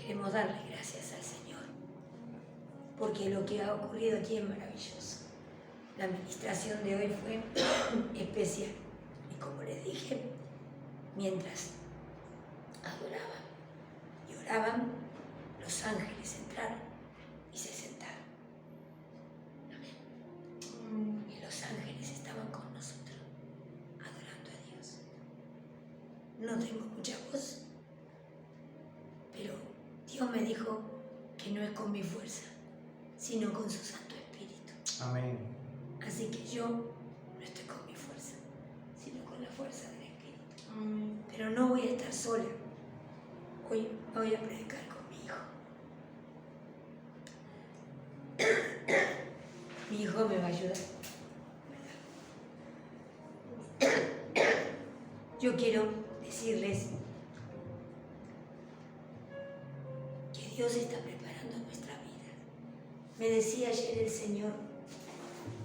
queremos darle gracias al Señor, porque lo que ha ocurrido aquí es maravilloso. La administración de hoy fue especial. Y como les dije, mientras adoraban y oraban, los ángeles entraron y se sentaron. Amén. Y los ángeles estaban con nosotros, adorando a Dios. No tengo mucha voz, pero Dios me dijo que no es con mi fuerza, sino con su Santo Espíritu. Amén. Así que yo no estoy con mi fuerza, sino con la fuerza del Espíritu. Pero no voy a estar sola. Hoy me voy a predicar con mi hijo. Mi hijo me va a ayudar. Yo quiero decirles que Dios está preparando nuestra vida. Me decía ayer el Señor,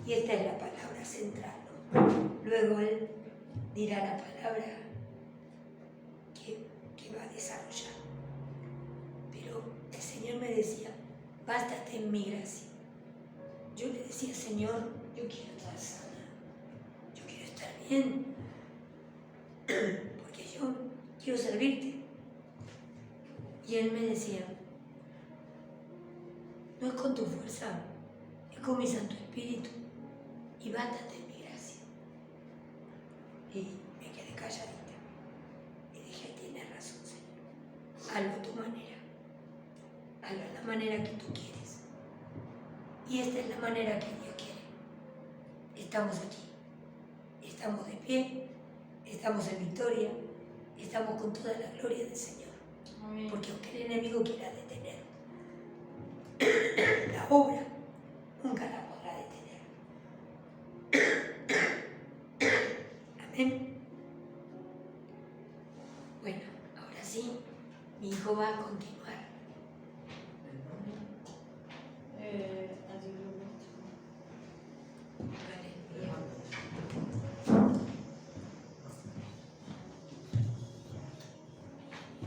y esta es la palabra central, ¿no? Luego Él dirá la palabra que va a desarrollar. Pero el Señor me decía, bástate en mi gracia. Yo le decía, Señor, yo quiero estar sana, yo quiero estar bien, porque yo quiero servirte. Y Él me decía, no es con tu fuerza, es con mi Santo Espíritu, y bástate en mi gracia. Y me quedé calladita y dije, tienes razón, Señor, hazlo a tu manera, hazlo a la manera que tú quieres. Y esta es la manera que Dios quiere. Estamos aquí, estamos de pie, estamos en victoria, estamos con toda la gloria del Señor. Amén. Porque aunque el enemigo quiera detener la obra, nunca la podrá detener. Amén. Bueno, ahora sí, mi hijo va a continuar.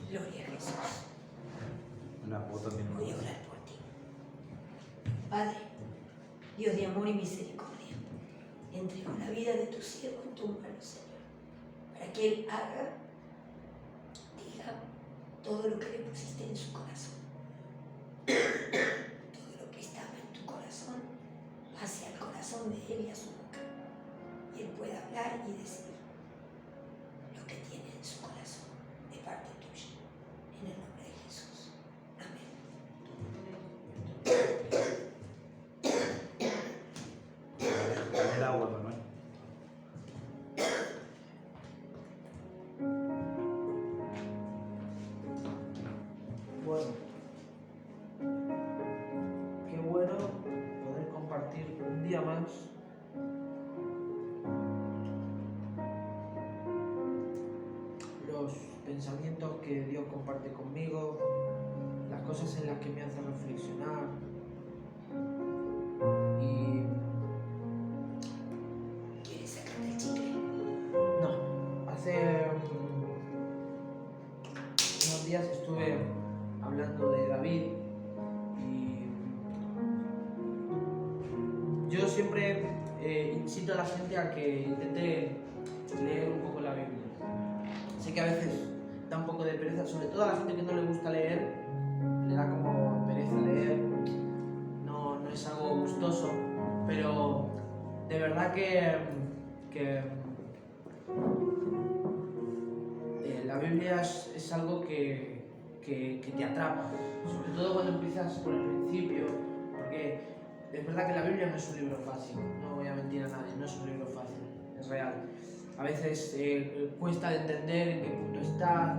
Gloria a Jesús. Voy a orar por ti. Padre, Dios de amor y misericordia, entrego la vida de tu siervo en tu mano, Señor, para que Él diga todo lo que le pusiste en su corazón. Todo lo que estaba en tu corazón pase al corazón de Él y a su boca. Y Él pueda hablar y decir lo que tiene en su corazón de parte tuya. En el nombre de Jesús. Amén. El agua, Manuel. Bueno, qué bueno poder compartir un día más los pensamientos que Dios comparte conmigo, las cosas en las que me hace reflexionar. Y ¿Quieres sacarte el chicle? no, hace unos días estuve hablando de David y yo siempre incito a la gente a que intente leer un poco la Biblia. Sé que a veces da un poco de pereza, sobre todo a la gente que no le gusta leer, le da como pereza leer, no es algo gustoso, pero de verdad que la Biblia es algo que te atrapa, sobre todo cuando empiezas por el principio, porque es verdad que la Biblia no es un libro fácil, no voy a mentir a nadie, no es un libro fácil, es real. A veces cuesta de entender en qué punto estás,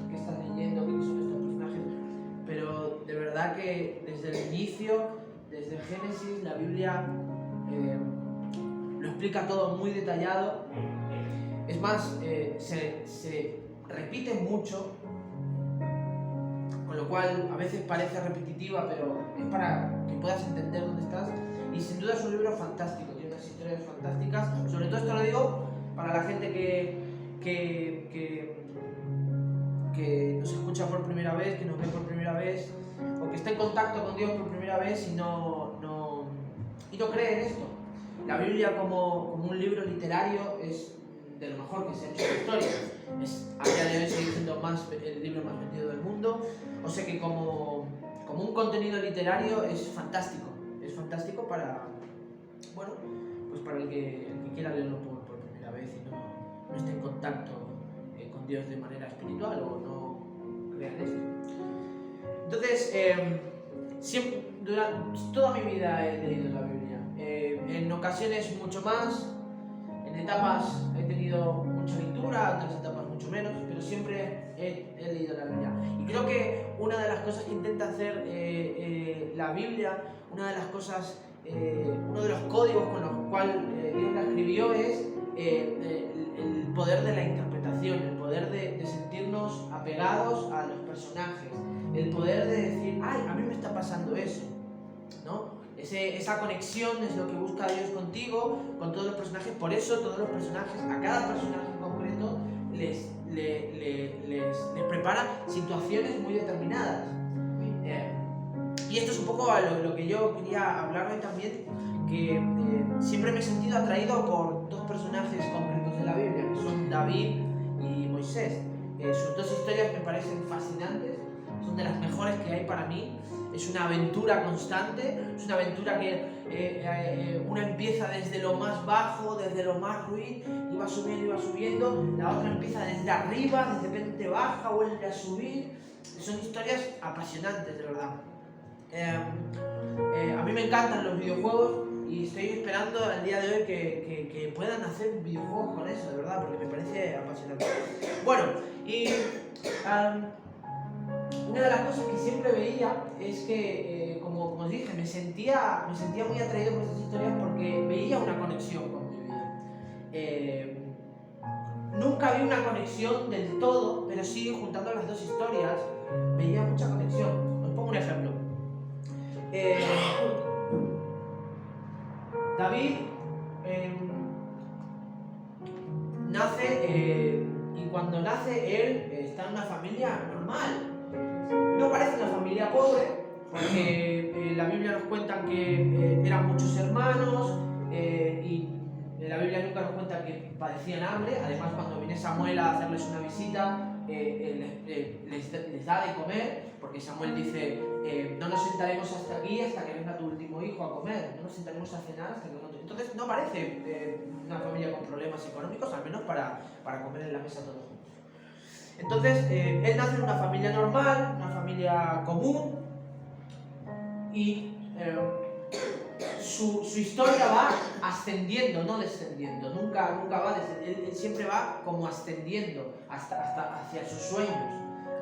qué estás leyendo, quiénes son estos personajes, pero de verdad que desde el inicio, desde Génesis, la Biblia lo explica todo muy detallado. Es más, se repite mucho, con lo cual a veces parece repetitiva, pero es para que puedas entender dónde estás. Y sin duda es un libro fantástico, tiene unas historias fantásticas. Sobre todo esto lo digo para la gente que que nos escucha por primera vez, que nos ve por primera vez, o que está en contacto con Dios por primera vez y no cree en esto. La Biblia como un libro literario es de lo mejor que se ha hecho en la historia. Es a día de hoy sigue siendo el libro más vendido del mundo. O sea que como un contenido literario es fantástico. Es fantástico para, bueno, pues para el que quiera leerlo por primera vez y no esté en contacto con Dios de manera espiritual o no crea en esto. Entonces, durante toda mi vida he leído la Biblia. En ocasiones mucho más, en etapas he tenido mucha lectura, en otras etapas mucho menos, pero siempre he leído la Biblia. Y creo que una de las cosas que intenta hacer la Biblia, una de las cosas, uno de los códigos con los cuales Dios la escribió es el poder de la interpretación, el poder de sentirnos apegados a los personajes, el poder de decir, ay, a mí me está pasando eso, ¿no? Esa conexión es lo que busca Dios contigo, con todos los personajes. Por eso todos los personajes, a cada personaje en concreto, les prepara situaciones muy determinadas. Y esto es un poco a lo que yo quería hablar hoy también, que siempre me he sentido atraído por dos personajes concretos de la Biblia, que son David y Moisés. Sus dos historias me parecen fascinantes, son de las mejores que hay para mí. Es una aventura constante, es una aventura que una empieza desde lo más bajo, desde lo más ruin, y va subiendo, la otra empieza desde arriba, de repente baja, vuelve a subir. Son historias apasionantes, de verdad. A mí me encantan los videojuegos y estoy esperando al día de hoy que puedan hacer videojuegos con eso, de verdad, porque me parece apasionante. Bueno, y una de las cosas que siempre veía es que, como os dije, me sentía muy atraído por estas historias porque veía una conexión con mi vida. Nunca vi una conexión del todo, pero sí, juntando las dos historias, veía mucha conexión. Os pongo un ejemplo. David nace, y cuando nace él está en una familia normal. No parece una familia pobre, porque la Biblia nos cuenta que eran muchos hermanos, y la Biblia nunca nos cuenta que padecían hambre. Además, cuando viene Samuel a hacerles una visita, les da de comer, porque Samuel dice, no nos sentaremos hasta aquí hasta que venga tu último hijo a comer, no nos sentaremos a cenar hasta que venga tu... Entonces no parece una familia con problemas económicos, al menos para comer en la mesa todos juntos. Entonces, él nace en una familia normal, una familia común, y su historia va ascendiendo, no descendiendo. Nunca va descendiendo, él siempre va como ascendiendo hasta hacia sus sueños.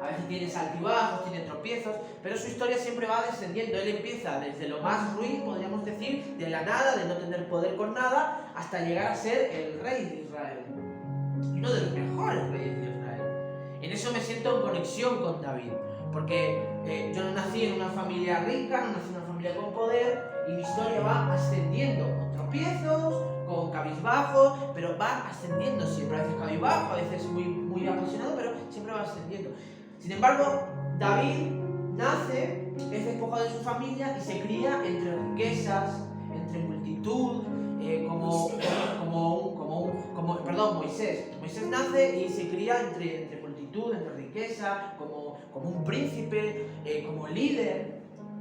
A veces tiene altibajos, tiene tropiezos, pero su historia siempre va descendiendo. Él empieza desde lo más ruin, podríamos decir, de la nada, de no tener poder con nada, hasta llegar a ser el rey de Israel. Y uno de los mejores reyes de Israel. En eso me siento en conexión con David, porque yo no nací en una familia rica, no nací en una familia con poder, y mi historia va ascendiendo, con tropiezos, con cabizbajos, pero va ascendiendo siempre. A veces cabizbajo, a veces muy apasionado, pero siempre va ascendiendo. Sin embargo, David nace, es despojado de su familia y se cría entre riquezas, entre multitud, Moisés. Moisés nace y se cría entre multitud, entre riqueza, como un príncipe, como líder.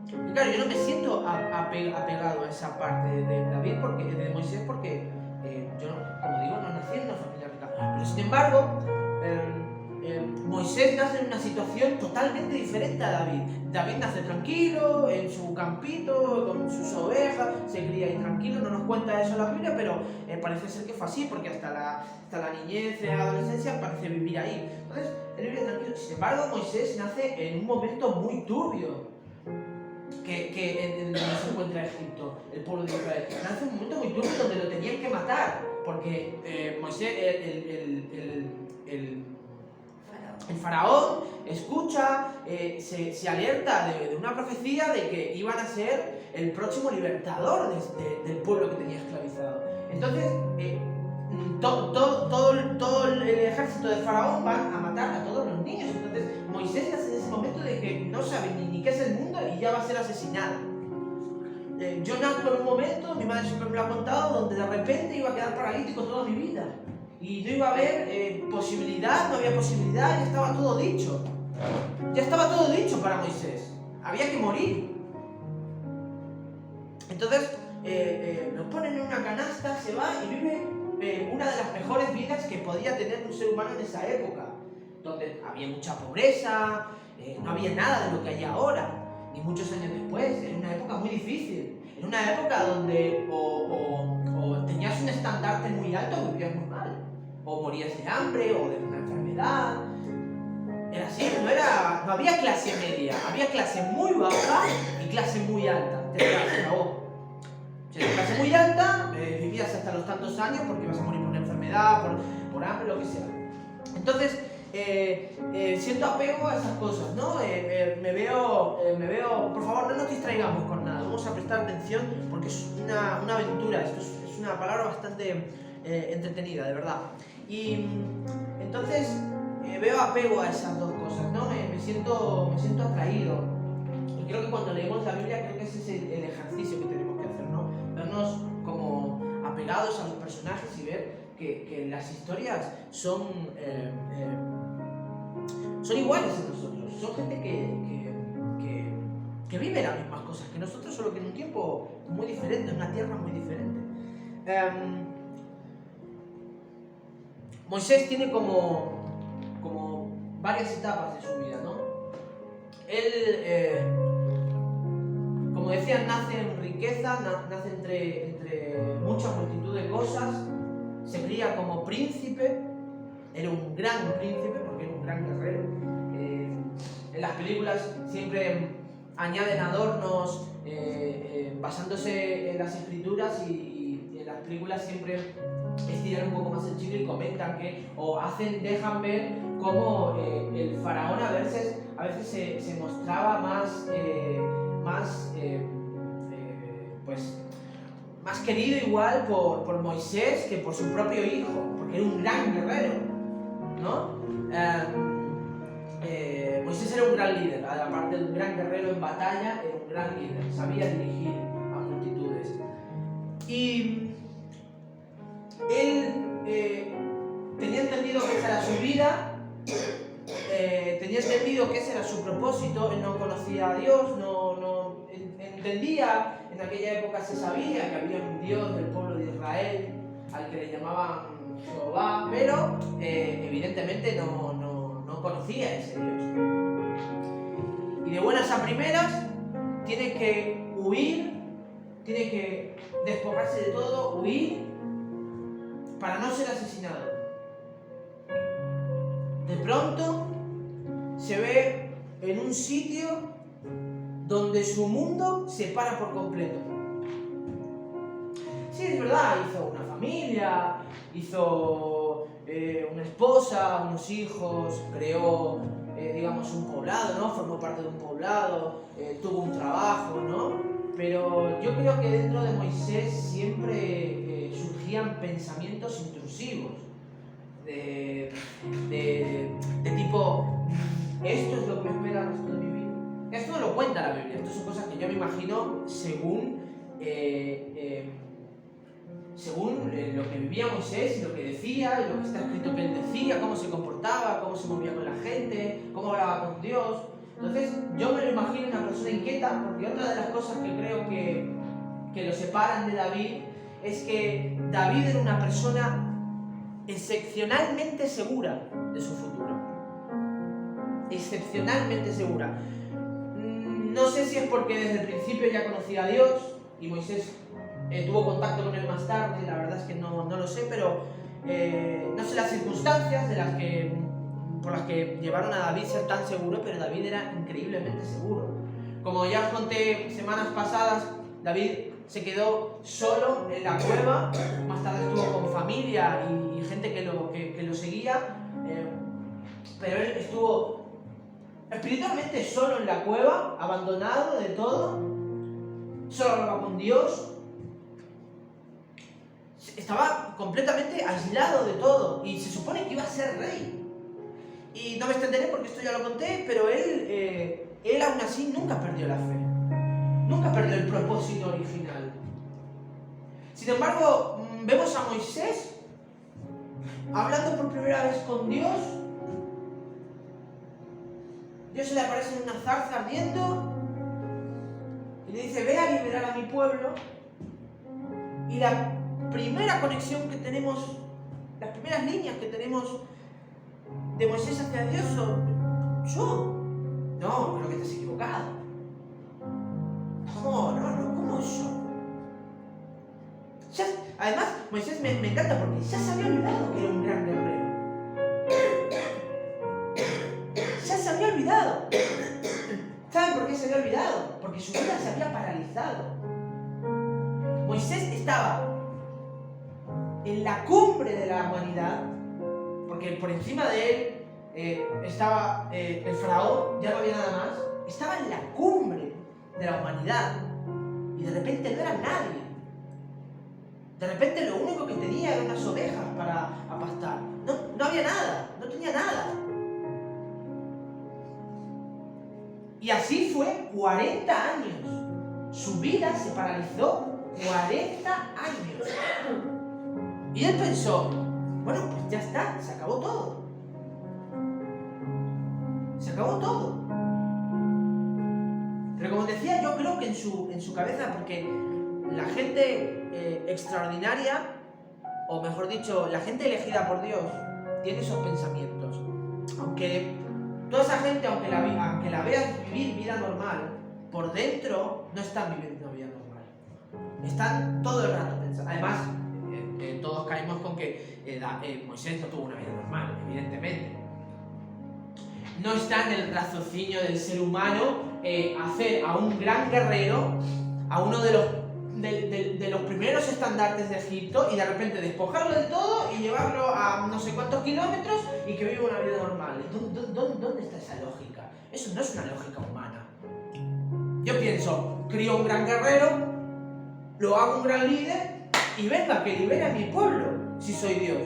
Y claro, yo no me siento apegado a esa parte de David, de Moisés, porque yo, como digo, no nací en una familia rica. Pero sin embargo, Moisés nace en una situación totalmente diferente a David. David nace tranquilo, en su campito, con sus ovejas, se cría ahí tranquilo. No nos cuenta eso la Biblia, pero parece ser que fue así, porque hasta la niñez y la adolescencia parece vivir ahí. Entonces, él vive tranquilo. Sin embargo, Moisés nace en un momento muy turbio, en donde se encuentra Egipto, el pueblo de Israel. Nace en un momento muy turbio donde lo tenían que matar, porque Moisés, el faraón escucha, se alerta de una profecía de que iban a ser el próximo libertador del pueblo que tenía esclavizado. Entonces, todo el ejército del faraón van a matar a todos los niños. Entonces, sabe ni qué es el mundo y ya va a ser asesinado. Yo nazco en un momento, mi madre siempre me lo ha contado, donde de repente iba a quedar paralítico toda mi vida. Y no iba a haber posibilidad, no había posibilidad, ya estaba todo dicho. Ya estaba todo dicho para Moisés. Había que morir. Entonces, lo ponen en una canasta, se va y vive una de las mejores vidas que podía tener un ser humano en esa época, donde había mucha pobreza, no había nada de lo que hay ahora, ni muchos años después. Era una época muy difícil, era una época donde o tenías un estandarte muy alto o vivías muy mal, o morías de hambre o de una enfermedad. Era así, no había clase media, había clase muy baja y clase muy alta. Se acabó. Si eres clase muy alta, vivías hasta los tantos años porque ibas a morir por una enfermedad, por hambre, lo que sea. Entonces, siento apego a esas cosas, ¿no? Me veo, por favor, no nos distraigamos con nada, vamos a prestar atención porque es una aventura, esto es una palabra bastante entretenida, de verdad. Y entonces veo apego a esas dos cosas, ¿no? Me siento atraído. Y creo que cuando leemos la Biblia, creo que ese es el ejercicio que tenemos que hacer, ¿no? Vernos como apegados a los personajes y ver que las historias son iguales a nosotros. Son gente que vive las mismas cosas que nosotros, solo que en un tiempo muy diferente, en una tierra muy diferente. Moisés tiene como varias etapas de su vida, ¿no? Él, como decía, nace en riqueza, nace entre mucha multitud de cosas, se cría como príncipe, era un gran príncipe porque era un gran guerrero. En las películas siempre añaden adornos basándose en las escrituras y en las películas siempre estiran un poco más el chicle y comentan que, o dejan ver cómo el faraón a veces se mostraba más querido igual por Moisés que por su propio hijo, porque era un gran guerrero, ¿no? Moisés era un gran líder, aparte de un gran guerrero en batalla, era un gran líder, sabía dirigir a multitudes. Y él tenía entendido que esa era su vida, tenía entendido que ese era su propósito. Él no conocía a Dios, no entendía, en aquella época se sabía que había un Dios del pueblo de Israel al que le llamaban Jehová, pero evidentemente no conocía a ese Dios. Y de buenas a primeras tiene que huir, tiene que despojarse de todo, huir para no ser asesinado. De pronto se ve en un sitio donde su mundo se para por completo. Sí, es verdad, hizo una familia, hizo una esposa, unos hijos, creó, un poblado, ¿no? Formó parte de un poblado, tuvo un trabajo, ¿no? Pero yo creo que dentro de Moisés siempre surgían pensamientos intrusivos, de tipo, ¿esto es lo que me espera el resto de mi vida? Esto no lo cuenta la Biblia, esto son cosas que yo me imagino según lo que vivía Moisés y lo que decía, y lo que está escrito que él decía, cómo se comportaba, cómo se movía con la gente, cómo hablaba con Dios. Entonces yo me lo imagino una persona inquieta, porque otra de las cosas que creo que lo separan de David es que David era una persona excepcionalmente segura de su futuro. Excepcionalmente segura. No sé si es porque desde el principio ya conocía a Dios y Moisés tuvo contacto con él más tarde, la verdad es que no lo sé, pero no sé las circunstancias por las que llevaron a David a ser tan seguro, pero David era increíblemente seguro. Como ya os conté semanas pasadas, David se quedó solo en la cueva, más tarde estuvo con familia y gente que lo seguía, pero él estuvo espiritualmente solo en la cueva, abandonado de todo, solo hablaba con Dios, estaba completamente aislado de todo y se supone que iba a ser rey. Y no me extenderé porque esto ya lo conté, pero él aún así nunca perdió la fe. Nunca perdió el propósito original. Sin embargo, vemos a Moisés hablando por primera vez con Dios. Dios se le aparece en una zarza ardiendo y le dice: ve a liberar a mi pueblo. Y la primera conexión que tenemos, las primeras líneas que tenemos de Moisés hacia Dios son: yo. No, creo que te has equivocado. No, ¿cómo yo? Además, Moisés me encanta porque ya se había olvidado que era un gran guerrero. Ya se había olvidado. ¿Saben por qué se había olvidado? Porque su vida se había paralizado. Moisés estaba en la cumbre de la humanidad, porque por encima de él estaba el faraón, ya no había nada más. Estaba en la cumbre de la humanidad y de repente no era nadie. De repente lo único que tenía eran unas ovejas para apastar. No había nada, no tenía nada. Y así fue 40 años. Su vida se paralizó 40 años. Y él pensó: bueno, pues ya está, se acabó todo. Se acabó todo. Pero como decía, yo creo que en su cabeza, porque la gente extraordinaria, o mejor dicho, la gente elegida por Dios, tiene esos pensamientos. Aunque toda esa gente, aunque la veas vivir vida normal, por dentro no están viviendo una vida normal. Están todo el rato pensando. Además, todos caímos con que Moisés no tuvo una vida normal, evidentemente. No está en el raciocinio del ser humano hacer a un gran guerrero, a uno de los primeros estandartes de Egipto, y de repente despojarlo de todo y llevarlo a no sé cuántos kilómetros y que viva una vida normal. ¿Dónde está esa lógica? Eso no es una lógica humana. Yo pienso: crío un gran guerrero, lo hago un gran líder y venga, que libere a mi pueblo, si soy Dios.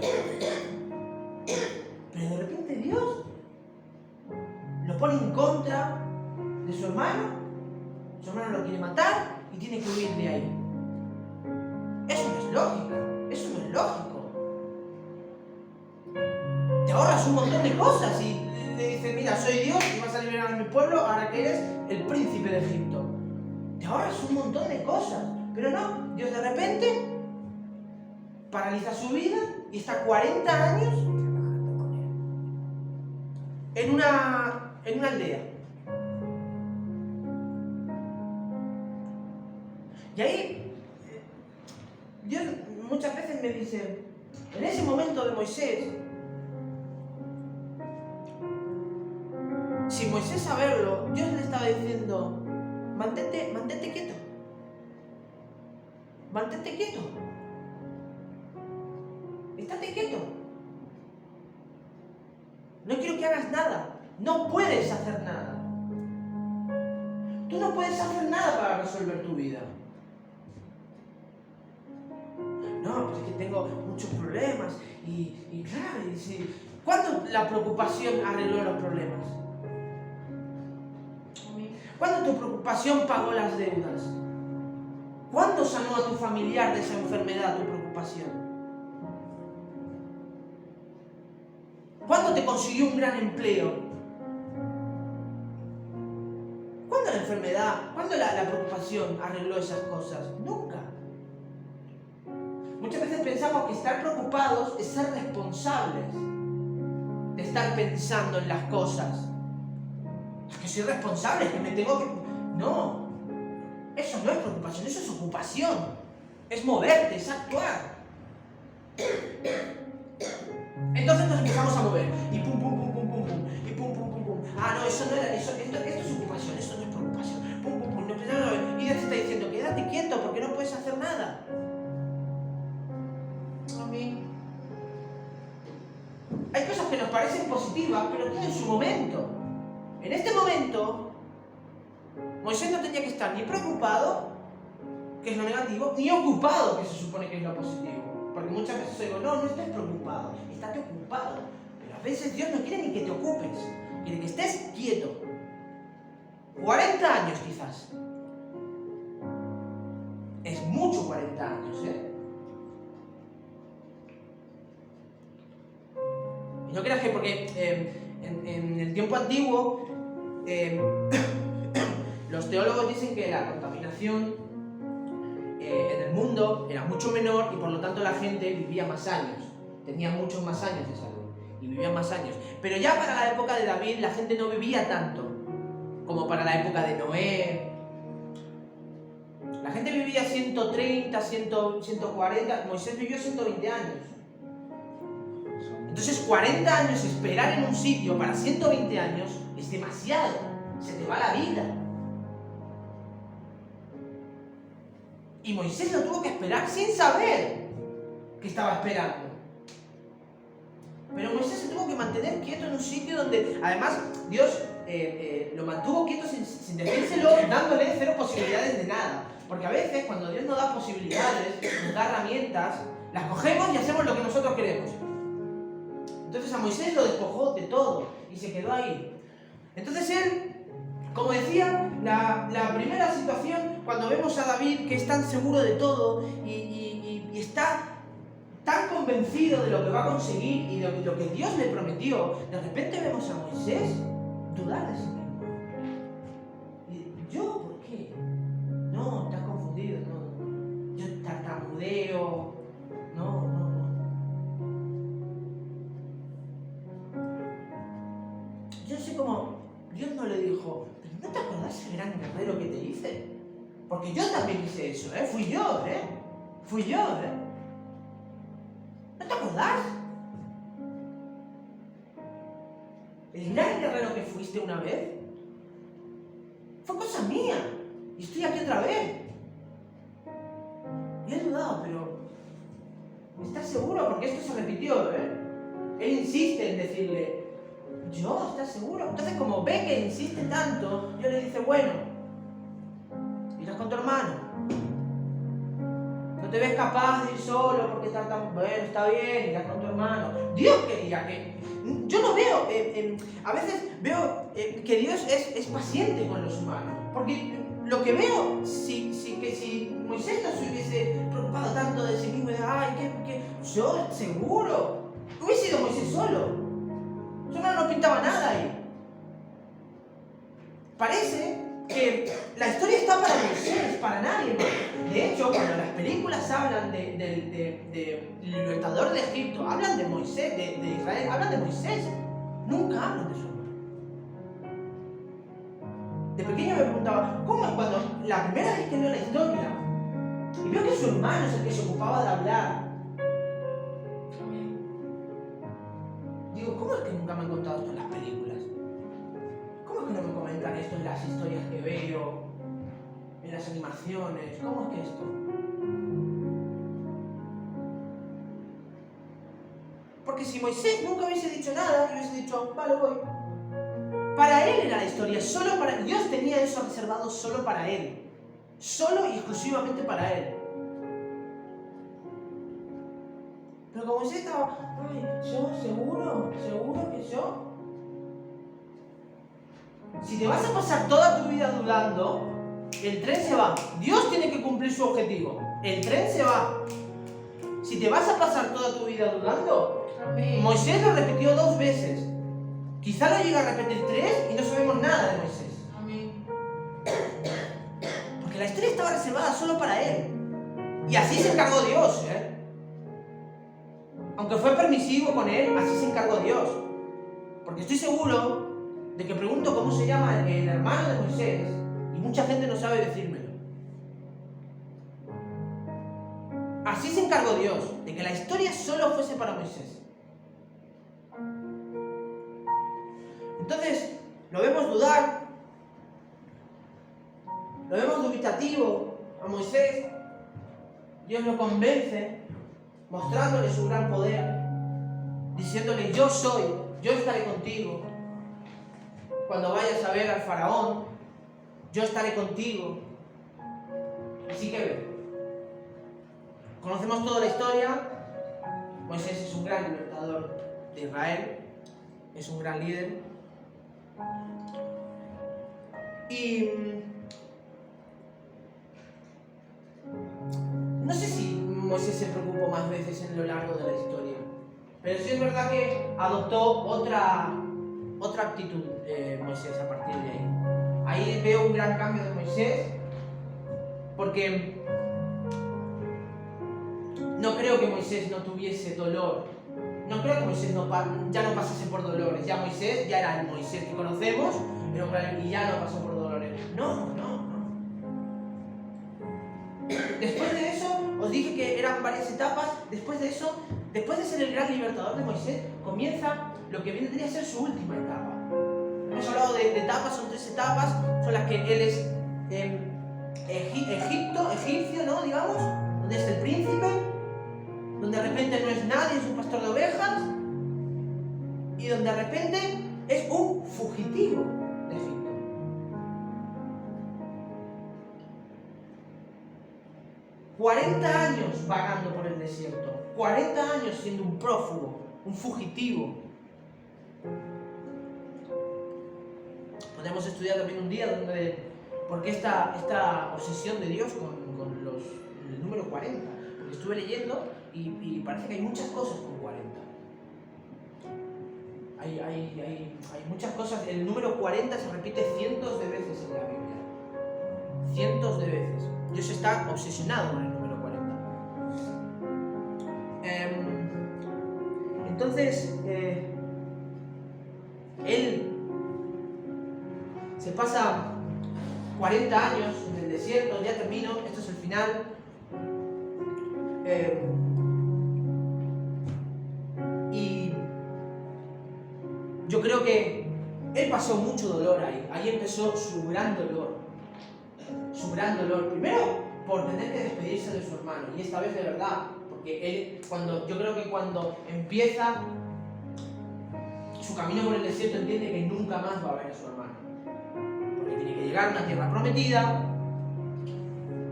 Pero de repente Dios lo pone en contra de su hermano lo quiere matar y tiene que huir de ahí. Eso no es lógico, eso no es lógico. Te ahorras un montón de cosas y le dices: mira, soy Dios y vas a liberar a mi pueblo ahora que eres el príncipe de Egipto. Te ahorras un montón de cosas, pero no, Dios de repente paraliza su vida y está 40 años trabajando con él. en una aldea. Y ahí Dios muchas veces me dice, en ese momento de Moisés, sin Moisés saberlo, Dios le estaba diciendo: mantente quieto. Mantente quieto. Estate quieto. No quiero que hagas nada. No puedes hacer nada. Tú no puedes hacer nada para resolver tu vida. No, pues es que tengo muchos problemas. Y claro, y sí. ¿Cuándo la preocupación arregló los problemas? ¿Cuándo tu preocupación pagó las deudas? ¿Cuándo sanó a tu familiar de esa enfermedad tu preocupación? ¿Cuándo te consiguió un gran empleo? ¿Cuándo la enfermedad, cuándo la preocupación arregló esas cosas? Nunca. Muchas veces pensamos que estar preocupados es ser responsables de estar pensando en las cosas. Es que soy responsable, es que me tengo que... No, eso no es preocupación, eso es ocupación. Es moverte, es actuar. Entonces nos empezamos a mover. Y pum, pum, pum, pum, pum, pum. Y pum, pum, pum, pum. Ah, no, eso no era... esto es ocupación, eso no es preocupación. Pum, pum, pum. Nos empezamos a mover. Y Dios te está diciendo: quédate quieto porque no puedes hacer nada. Hay cosas que nos parecen positivas, pero tienen su momento. En este momento, Moisés no tenía que estar ni preocupado, que es lo negativo, ni ocupado, que se supone que es lo positivo. Porque muchas veces digo: no estés preocupado, estate ocupado. Pero A veces Dios no quiere ni que te ocupes, quiere que estés quieto. 40 años quizás. Es mucho 40 años, ¿eh? Y no creas que porque en el tiempo antiguo los teólogos dicen que la contaminación en el mundo era mucho menor y por lo tanto la gente vivía más años, tenía muchos más años de salud y vivía más años. Pero ya para la época de David la gente no vivía tanto como para la época de Noé. La gente vivía 130, 140, Moisés vivió 120 años. Entonces 40 años esperar en un sitio para 120 años es demasiado, se te va la vida. Y Moisés lo tuvo que esperar sin saber que estaba esperando. Pero Moisés se tuvo que mantener quieto en un sitio donde, además, Dios lo mantuvo quieto sin decírselo, dándole cero posibilidades de nada. Porque a veces, cuando Dios nos da posibilidades, nos da herramientas, las cogemos y hacemos lo que nosotros queremos. Entonces a Moisés lo despojó de todo y se quedó ahí. Entonces él, como decía, la primera situación, cuando vemos a David que es tan seguro de todo y está tan convencido de lo que va a conseguir y de lo que Dios le prometió, de repente vemos a Moisés dudar de sí mismo. Y, ¿yo por qué? No, estás confundido, no. Yo tartamudeo, no. Yo sé cómo Dios no le dijo, pero ¿no te acordás el gran guerrero que te hice? Porque yo también hice eso, fui yo, ¿No te acordás? El gran guerrero que fuiste una vez fue cosa mía. Y estoy aquí otra vez. Y he dudado, pero ¿estás seguro? Porque esto se repitió, Él insiste en decirle, ¿yo? ¿Estás seguro? Entonces, como ve que insiste tanto, Dios le dice, bueno, irás con tu hermano. No te ves capaz de ir solo porque estás tan... Bueno, está bien, irás con tu hermano. Dios quería que... Yo no veo... a veces veo que Dios es paciente con los humanos. Porque lo que veo, si Moisés no se hubiese preocupado tanto de sí mismo, de, ay, ¿qué? Yo, seguro. Hubiese sido Moisés solo. Su hermano no pintaba nada ahí. Parece que la historia está para Moisés, para nadie más. De hecho, cuando las películas hablan del libertador de Egipto, hablan de Moisés, de Israel, hablan de Moisés. Nunca hablan de su hermano. De pequeño me preguntaba, ¿cómo es cuando la primera vez que leo la historia y veo que su hermano es el que se ocupaba de hablar? Digo, ¿cómo es que nunca me han contado esto en las películas? ¿Cómo es que no me comentan esto en las historias que veo? En las animaciones. ¿Cómo es que esto? Porque si Moisés nunca hubiese dicho nada, y hubiese dicho, vale, voy. Para él era la historia, solo para... Dios tenía eso reservado solo para él. Solo y exclusivamente para él. Pero como Moisés estaba, ay, ¿yo? ¿Seguro que yo? Si te vas a pasar toda tu vida dudando, el tren se va. Dios tiene que cumplir su objetivo. El tren se va. Si te vas a pasar toda tu vida dudando, amén. Moisés lo repitió 2 veces. Quizá lo llega a repetir 3 y no sabemos nada de Moisés. Amén. Porque la historia estaba reservada solo para él. Y así se encargó Dios, Aunque fue permisivo con él, así se encargó Dios. Porque estoy seguro de que pregunto cómo se llama el hermano de Moisés y mucha gente no sabe decírmelo. Así se encargó Dios, de que la historia solo fuese para Moisés. Entonces, lo vemos dudar, lo vemos dubitativo a Moisés. Dios lo convence, mostrándole su gran poder, diciéndole, yo soy, yo estaré contigo. Cuando vayas a ver al faraón, yo estaré contigo. Así que conocemos toda la historia. Moisés es un gran libertador de Israel. es un gran líder. Y no sé si Moisés se preocupó más veces en lo largo de la historia, pero sí es verdad que adoptó otra actitud Moisés a partir de ahí. Ahí veo un gran cambio de Moisés, porque no creo que Moisés no tuviese dolor. No creo que Moisés ya no pasase por dolores. Ya Moisés ya era el Moisés que conocemos, y ya no pasó por dolores. No. Después de eso, os dije que eran varias etapas. Después de eso, después de ser el gran libertador de Moisés, comienza lo que vendría a ser su última etapa. Hemos hablado de etapas, son 3 etapas, son las que él es egipcio, ¿no? Digamos, donde es el príncipe, donde de repente no es nadie, es un pastor de ovejas, y donde de repente es un fugitivo de Egipto. 40 años vagando por el desierto, 40 años siendo un prófugo, un fugitivo. Podemos estudiar también un día por qué esta obsesión de Dios con el número 40. Porque estuve leyendo y parece que hay muchas cosas con 40. Hay muchas cosas. El número 40 se repite cientos de veces en la Biblia. Cientos de veces. Dios está obsesionado con el número 40. Entonces, él se pasa 40 años en el desierto, ya termino, esto es el final. Y yo creo que él pasó mucho dolor ahí empezó su gran dolor. Primero por tener que despedirse de su hermano, y esta vez de verdad, porque yo creo que cuando empieza su camino por el desierto entiende que nunca más va a ver a su hermano, porque tiene que llegar a una tierra prometida,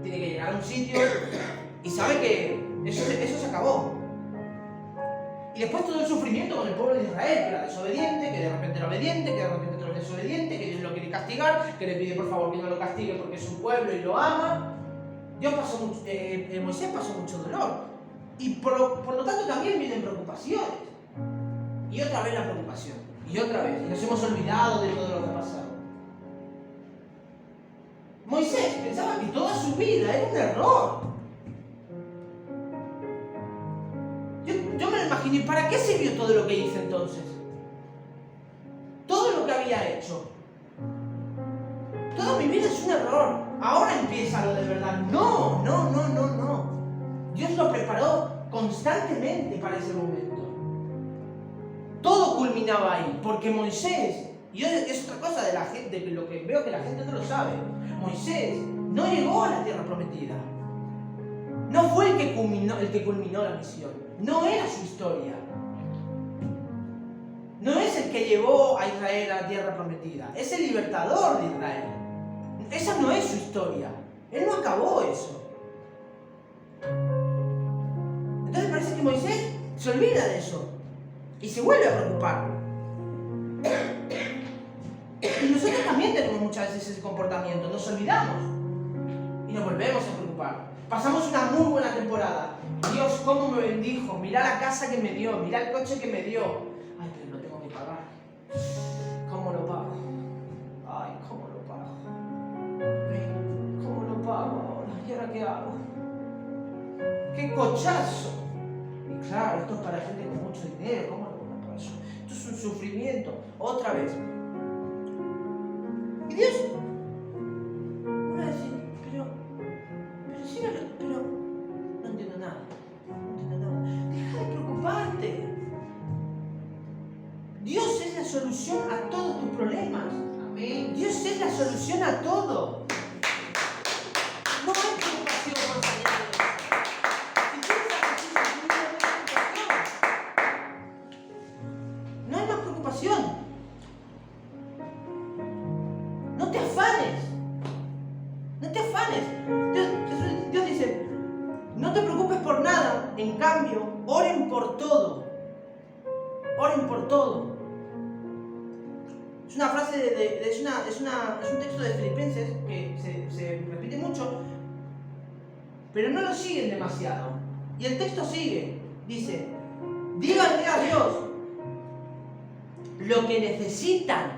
tiene que llegar a un sitio, y sabe que eso se acabó. Y después todo el sufrimiento con el pueblo de Israel, que era desobediente, que de repente era obediente, que de repente era desobediente, que Dios lo quiere castigar, que le pide por favor que no lo castigue porque es su pueblo y lo ama. Moisés pasó mucho dolor. Y por lo tanto también vienen preocupaciones. Y otra vez la preocupación. Y otra vez. Y nos hemos olvidado de todo lo que ha pasado. Moisés pensaba que toda su vida era un error. Yo me lo imaginé, ¿para qué sirvió todo lo que hice entonces? Todo lo que había hecho. Toda mi vida es un error. Ahora empieza lo de verdad. No. Dios lo preparó constantemente para ese momento. Todo culminaba ahí, porque Moisés, y es otra cosa de la gente, de lo que veo que la gente no lo sabe, Moisés no llegó a la tierra prometida. No fue el que culminó la misión. No era su historia. No es el que llevó a Israel a la tierra prometida. Es el libertador de Israel. Esa no es su historia. Él no acabó eso. Entonces parece que Moisés se olvida de eso. Y se vuelve a preocupar. Y nosotros también tenemos muchas veces ese comportamiento. Nos olvidamos. Y nos volvemos a preocupar. Pasamos una muy buena temporada. Dios, cómo me bendijo. Mira la casa que me dio. Mira el coche que me dio. Ay, pero lo tengo que pagar. ¿Cómo lo pago? Ay, ¿cómo lo pago? ¿Cómo lo pago ahora? ¿Y ahora qué hago? ¡Qué cochazo! Y claro, esto es para gente con mucho dinero. ¿Cómo lo pago para eso? Esto es un sufrimiento. Otra vez. Y Dios me va a decir, pero no entiendo nada. Deja de preocuparte. Dios es la solución a todos tus problemas. Amén. Dios es la solución a todo. No hay preocupación por salir de eso. Si tienes a Jesús, no hay más preocupación. No te afanes. No te afanes. Dios dice, no te preocupes por nada. En cambio, oren por todo. Oren por todo. Es una frase, es un texto de Filipenses que se repite mucho, pero no lo siguen demasiado. Y el texto sigue, dice, díganle a Dios lo que necesitan.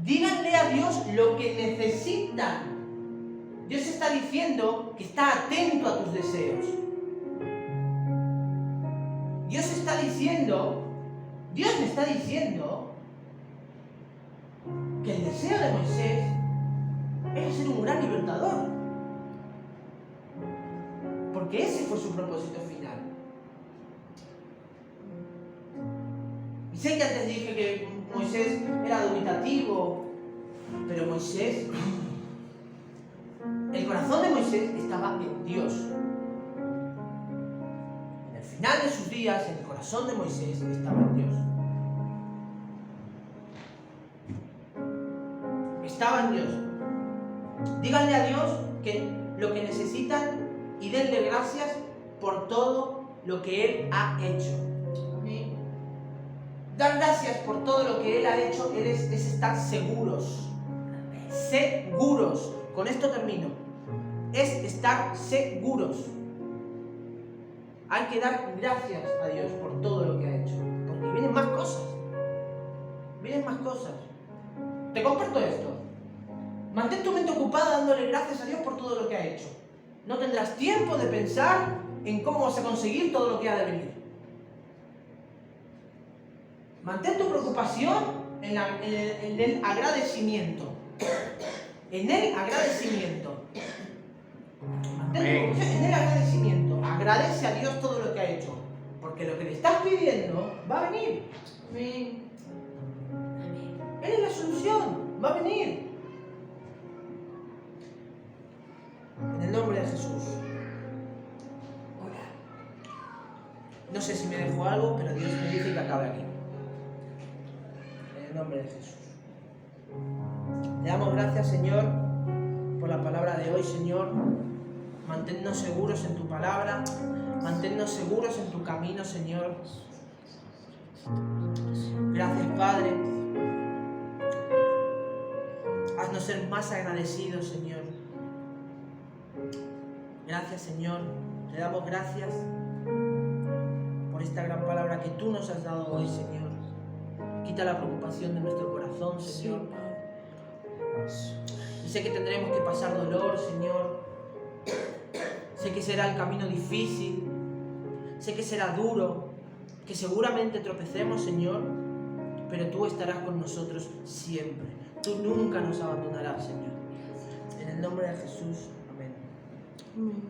Díganle a Dios lo que necesitan. Dios está diciendo que está atento a tus deseos. Dios me está diciendo que el deseo de Moisés era ser un gran libertador. Porque ese fue su propósito final. Y sé que antes dije que Moisés era dubitativo, pero Moisés, el corazón de Moisés estaba en Dios. En el final de sus días, el corazón de Moisés estaba en Dios. Estaba en Dios. Díganle a Dios que lo que necesitan y denle gracias por todo lo que Él ha hecho. Amén. Dar gracias por todo lo que Él ha hecho es estar seguros. Seguros. Con esto termino. Es estar seguros. Hay que dar gracias a Dios por todo lo que ha hecho. Porque vienen más cosas. Vienen más cosas. Te comparto esto. Mantén tu mente ocupada dándole gracias a Dios por todo lo que ha hecho. No tendrás tiempo de pensar en cómo vas a conseguir todo lo que ha de venir. Mantén tu preocupación en el agradecimiento. En el agradecimiento. Mantén tu preocupación en el agradecimiento. Agradece a Dios todo lo que ha hecho. Porque lo que le estás pidiendo va a venir. Amén. Él es la solución. Va a venir. En el nombre de Jesús. No sé si me dejo algo, pero Dios me dice que acabe aquí. En el nombre de Jesús. Te damos gracias, Señor, por la palabra de hoy, Señor. Manténnos seguros en tu palabra. Manténnos seguros en tu camino, Señor. Gracias, Padre. Haznos ser más agradecidos, Señor. Gracias, Señor. Te damos gracias por esta gran palabra que tú nos has dado hoy, Señor. Quita la preocupación de nuestro corazón, Señor. Y sé que tendremos que pasar dolor, Señor. Sé que será el camino difícil. Sé que será duro. Que seguramente tropecemos, Señor. Pero tú estarás con nosotros siempre. Tú nunca nos abandonarás, Señor. En el nombre de Jesús. Amén.